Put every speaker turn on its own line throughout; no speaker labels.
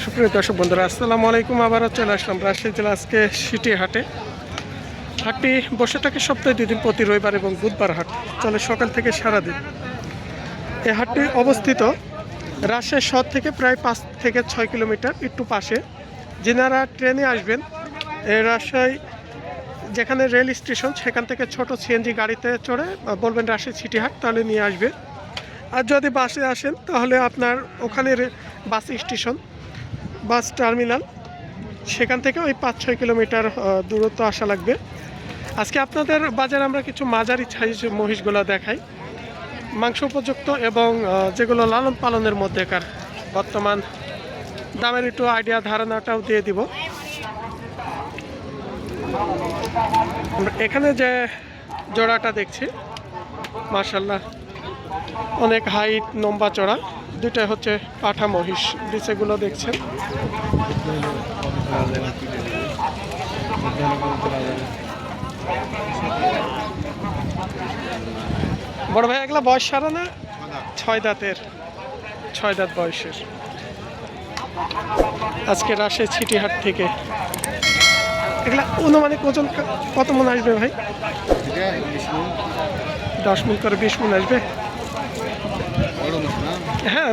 সুপ্রিয় দর্শক বন্ধুরা, আসসালামু আলাইকুম। আবারও চলে আসলাম রাজশাহী জেলা আজকে সিটি হাটে। হাটটি বসে থাকে সপ্তাহে 2 দিন, প্রতি রবিবার এবং বুধবার হাট চলে সকাল থেকে সারাদিন। এই হাটটি অবস্থিত রাজশাহী শহর থেকে প্রায় 5 থেকে 6 কিলোমিটার একটু পাশে। যেনারা ট্রেনে আসবেন, রাজশাহী যেখানে রেল স্টেশন সেখান থেকে ছোট সিএনজি গাড়িতে চড়ে বলবেন রাজশাহী সিটি হাট, তাহলে নিয়ে আসবে। আর যদি বাসে আসেন তাহলে আপনার ওখানে বাস স্টেশন, বাস টার্মিনাল, সেখান থেকে ওই 5-6 কিলোমিটার দূরত্ব আসা লাগবে। আজকে আপনাদের বাজারে আমরা কিছু মাঝারি সাইজ মহিষগুলো দেখাই, মাংস উপযুক্ত এবং যেগুলো লালন পালনের মধ্যেকার। বর্তমান দামের একটু আইডিয়া ধারণাটাও দিয়ে দিব। এখানে যে জোড়াটা দেখছি, মাশাআল্লাহ অনেক হাইট, লম্বা চড়া, দুটাই হচ্ছে পাঠা মহিষ। নিচেগুলো দেখছেন, বড় ভাই এগুলা বয়স সারা না? 6 দাঁতের, 6 দাঁত বয়সের। আজকে রাজশাহী সিটি হাট থেকে এগুলা অনুমানিক ওজন কত মন আসবে ভাই? 10 মন করে 20 মন আসবে। হ্যাঁ,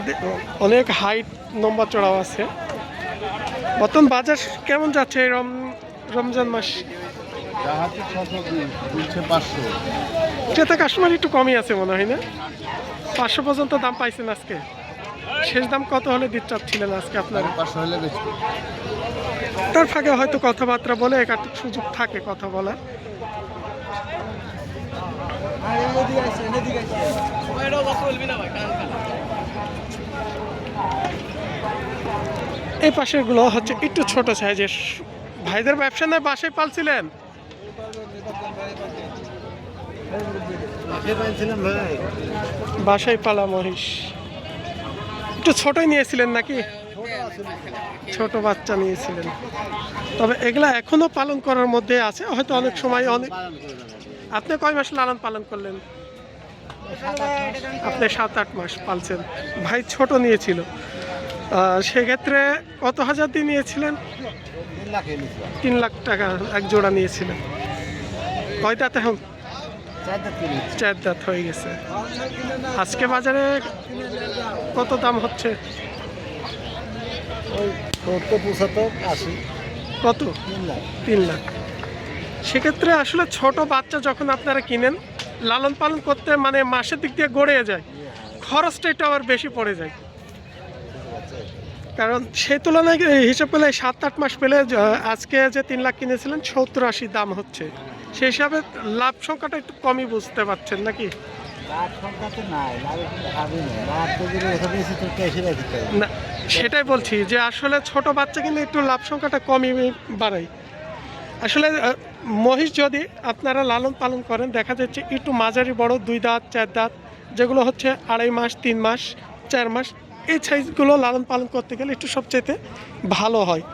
অনেক হাইট, লম্বা চড়াও আছে। বর্তমান বাজার কেমন যাচ্ছে এই রমজান মাস? ক্রেতা কাস্টমার একটু কমই আছে মনে হয় না? 500 পর্যন্ত দাম পাইছেন আজকে? শেষ দাম কত হলে দিতে চাচ্ছিলেন আজকে আপনার?
500 হলে বেশি।
তার ফাঁকে হয়তো কথাবার্তা বলে একটা সুযোগ থাকে কথা বলার। এই পাশের গুলো হচ্ছে একটু ছোট সাইজের। ভাইদের ব্যবসা নয়, বাসায় পালছিলেন? বাসায় পালা মহিষ। একটু ছোটই নিয়েছিলেন নাকি? ছোট বাচ্চা নিয়েছিলেন। তবে এগুলা এখনো পালন করার মধ্যে আছে, হয়তো অনেক সময় অনেক। আপনি কয় মাস লালন পালন করলেন? আপনি 7-8 মাস পালছেন। ভাই ছোট নিয়েছিল, সেক্ষেত্রে কত হাজার দিয়ে নিয়েছিলেন? 3 লাখ টাকা এক জোড়া নিয়েছিলেন। কয় দাঁত এখন? 4 দাঁত হয়ে গেছে। আজকে বাজারে কত দাম হচ্ছে? কত? 3 লাখ। সেক্ষেত্রে আসলে ছোট বাচ্চা যখন আপনারা কিনেন, লালন পালন করতে মানে মাসের দিক দিয়ে গড়ে যায়, খরচটা একটু আবার বেশি পড়ে যায়। কারণ সেই তুলনায় হিসাব পেলে 7-8 মাস পেলে আজকে যে 3 লাখ কিনেছিলেন 70-80 দাম হচ্ছে, সেই হিসাবে লাভ সংখ্যাটা একটু কমই বুঝতে পারছেন নাকি? না, সেটাই বলছি যে আসলে ছোট বাচ্চা কিন্তু একটু লাভ সংখ্যাটা কমই বাড়ায়। আসলে মহিষ যদি আপনারা লালন পালন করেন, দেখা যাচ্ছে একটু মাঝারি বড় 2 দাঁত 4 দাঁত, যেগুলো হচ্ছে 2.5 মাস 3 মাস 4 মাস, এই সাইজগুলো লালন পালন করতে গেলে একটু সবচেয়ে ভালো হয়।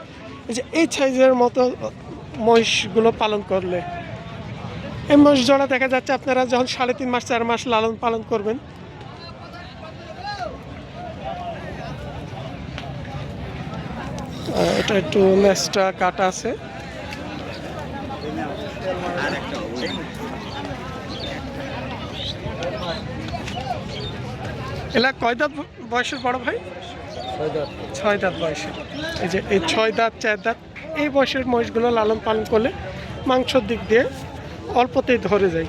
যে এই সাইজের মতো মহিষগুলো পালন করলে, এই মহিষ জোড়া দেখা যাচ্ছে আপনারা যখন 3.5 মাস 4 মাস লালন পালন করবেন, এটা একটু লেজটা কাটা আছে। এলা কয় দাঁত বয়সের বড় ভাই? 6 দাঁত বয়সের। এই যে এই 6 দাঁত 4 দাঁত এই বয়সের মহিষগুলো লালন পালন করলে মাংসর দিক দিয়ে অল্পতেই ধরে যায়।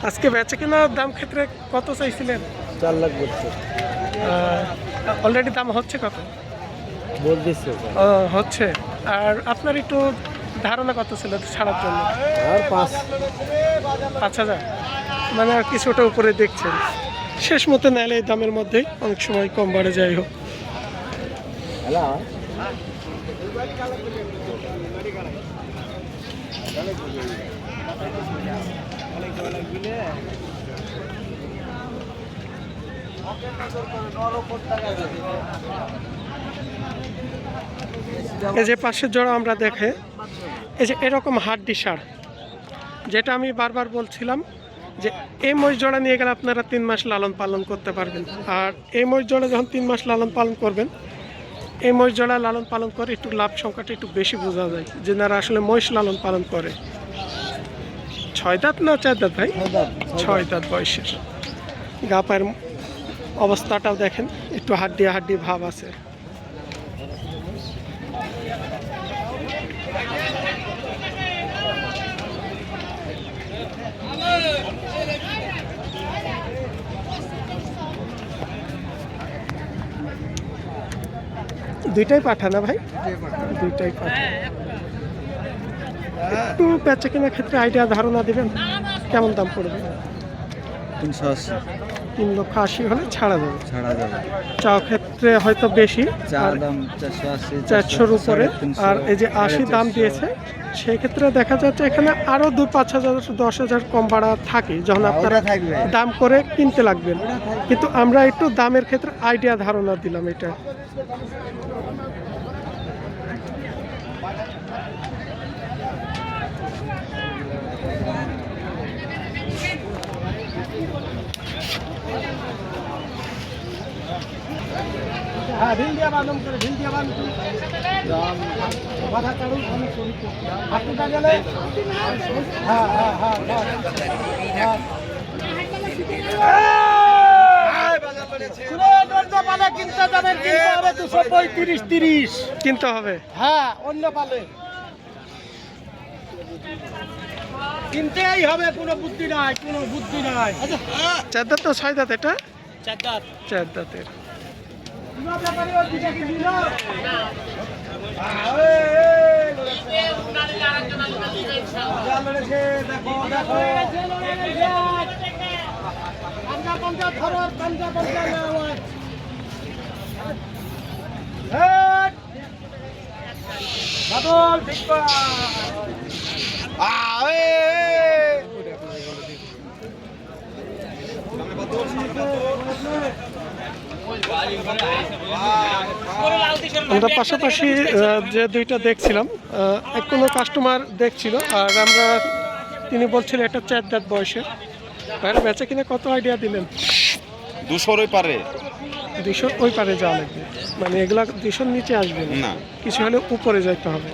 আজকে বেচা কেনার দাম ক্ষেত্রে কত চাইছিলেন?
4 লাখ বলছে।
অলরেডি দাম হচ্ছে কত?
বলতেছে
হচ্ছে। আর আপনার একটু ধারণা কত ছিল ছাড়ার জন্য?
আর
5,000, মানে আর কিছুটা উপরে দেখছেন। শেষ মতো নেলে এই দামের মধ্যেই, অনেক সময় কম বাড়ে যাই হোক। এই যে পাশের জোড়া আমরা দেখে, এই যে এরকম হাড্ডি সার, যেটা আমি বারবার বলছিলাম যে এই মহিষ জোড়া নিয়ে গেলে আপনারা 3 মাস লালন পালন করতে পারবেন। আর এই মহিষ জোড়া যখন 3 মাস লালন পালন করবেন, এই মহিষ যারা লালন পালন করে একটু লাভ সংখ্যাটা একটু বেশি বোঝা যায়, যেনারা আসলে মহিষ লালন পালন করে। 6 দাঁত না 4 দাঁত ভাই? 6 দাঁত বয়সের। গা পায়ের অবস্থাটাও দেখেন, একটু হাড্ডি হাড্ডি ভাব আছে। দুইটাই পাঠা না ভাই? দুইটাই পাঠা। একটু বেচা কেনার ক্ষেত্রে আইডিয়া ধারণা দিবেন কেমন দাম পড়বে?
380
3,80,000 হলে ছাড়া যাবে।
ছাড়া যাবে।
চাও ক্ষেত্রে হয়তো বেশি,
চা
আর
দাম 480
400-র উপরে। আর এই যে 80 দাম দিয়েছে, সেই ক্ষেত্রে দেখা যাচ্ছে এখানে আরো 2-5,000 10,000 কম ভাড়া থাকে যখন আপনারা দাম করে কিনতে লাগবেন। কিন্তু আমরা একটু দামের ক্ষেত্রে আইডিয়া ধারণা দিলাম এটা। কিনতে হবে।
হ্যাঁ, অন্য পালে কিনতেই হবে, কোনো বুদ্ধি নাই, কোনো বুদ্ধি নাই।
4 দাঁত তো 6 দাঁত? এটা
4 দাঁত।
4 দাঁতের। আমরা পাশাপাশি যে দুইটা দেখছিলাম, কোনো কাস্টমার দেখছিল, আর আমরা তিনি বলছিলেন এটা 4 দাঁত বয়সের। ভাইরা বেচা কিনে কত আইডিয়া দিলেন?
200 ওই পারে।
200 ওই পারে যাওয়া লাগবে, মানে এগুলা 200-র নিচে আসবে
না,
কিছু হলে উপরে যাইতে হবে।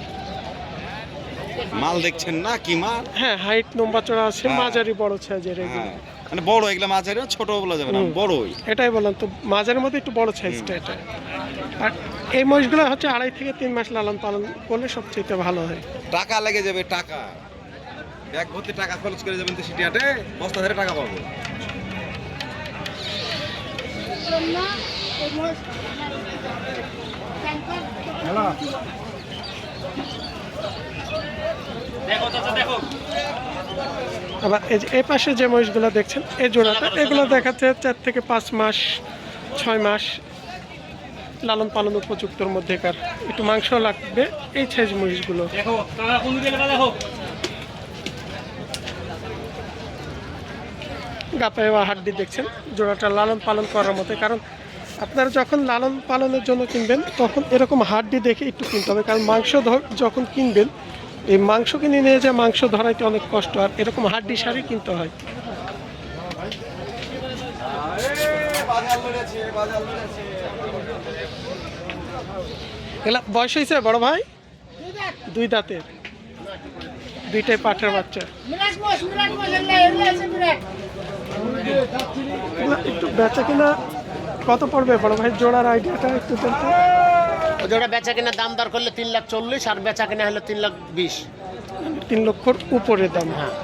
মাল দেখছেন না কি মাল?
হ্যাঁ, হাইট লম্বা চড়া আছে,
হ্যাঁ।
মাঝারি বড় সাইজের এগুলো।
হ্যাঁ, মানে বড় এগুলা মাঝারি, ছোট বলা যাবে না, বড়ই।
এটাই বললাম তো, মাঝারির মধ্যে একটু বড় সাইজটা এটা। আর এই মহিষগুলো হচ্ছে 2.5 থেকে 3 মাস লালন পালন করলে সবচেয়ে ভালো হয়।
টাকা লেগে যাবে, টাকা ব্যাগ ভর্তি টাকা খরচ করে যাবেন তো সিটি হাটে, বস্তা ধরে টাকা পাবো।
আবার এই যে এই পাশে যে মহিষগুলো দেখছেন, এই জোড়াটা, এগুলো দেখাচ্ছে 4 থেকে 5 মাস 6 মাস লালন পালন উপযুক্তর মধ্যেকার, একটু মাংস লাগবে এই সাইজ মহিষগুলো। গাপায় হাড্ডি দেখছেন, জোড়াটা লালন পালন করার মতো। কারণ আপনারা যখন লালন পালনের জন্য কিনবেন তখন এরকম হাড্ডি দেখে একটু কিনতে হবে, কারণ মাংস যখন কিনবেন এই মাংস কিনে নিয়ে যে মাংস ধরাইতে অনেক কষ্ট, আর এরকম হাড্ডি সারি কিনতে হয়। এগুলা বয়স হয়েছে বড় ভাই? 2 দাঁতের, দুইটাই পাঠের বাচ্চা। একটু বেচা কিনা কত পড়বে বড় ভাই? জোড়ার আইডিয়াটা একটু বলতে।
জোড়া বেচা কিনা দাম দর করলে 3,40,000, আর বেচা কিনা হলো 3,20,000।
3 লক্ষর উপরে দাম।
হ্যাঁ।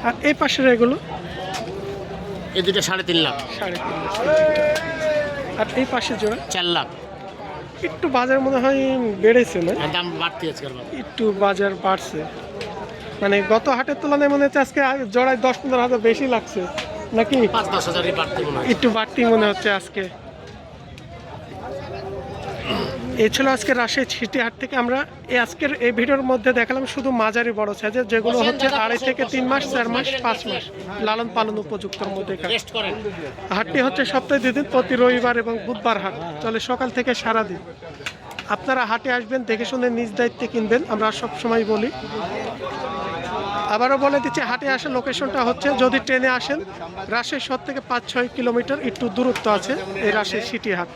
আর এই পাশের এগুলো
এই দুটো 3.5 লাখ।
3.5 লাখ। আর এই পাশে জোড়া
4 লাখ।
একটু বাজার মনে হয় বেড়েছে না?
দাম বাড়তি আছে,
একটু বাজার বাড়ছে, মানে গত হাটের তুলনায় মনে হচ্ছে আজকে জোড়ায় 10-15 হাজার বেশি লাগছে নাকি?
5-10 হাজারই বাড়তি মনে হয়।
একটু বাড়তি মনে হচ্ছে আজকে। এই ছিল আজকে রাজশাহী সিটি হাট থেকে আমরা আজকের এই ভিডিওর মধ্যে দেখালাম শুধু মাঝারি বড় সাইজের, যেগুলো হচ্ছে 2.5 থেকে 3 মাস 4 মাস 5 মাস লালন পালন উপযুক্তর মধ্যে। হাটটি হচ্ছে সপ্তাহে 2 দিন, প্রতি রবিবার এবং বুধবার হাট চলে সকাল থেকে সারাদিন। আপনারা হাটে আসবেন, দেখে শুনে নিজ দায়িত্বে কিনবেন, আমরা সব সময় বলি। আবারও বলে দিচ্ছি, হাটে আসার লোকেশনটা হচ্ছে, যদি ট্রেনে আসেন রাজশাহী শহর থেকে 5-6 কিলোমিটার একটু দূরত্ব আছে এই রাজশাহী সিটি হাট।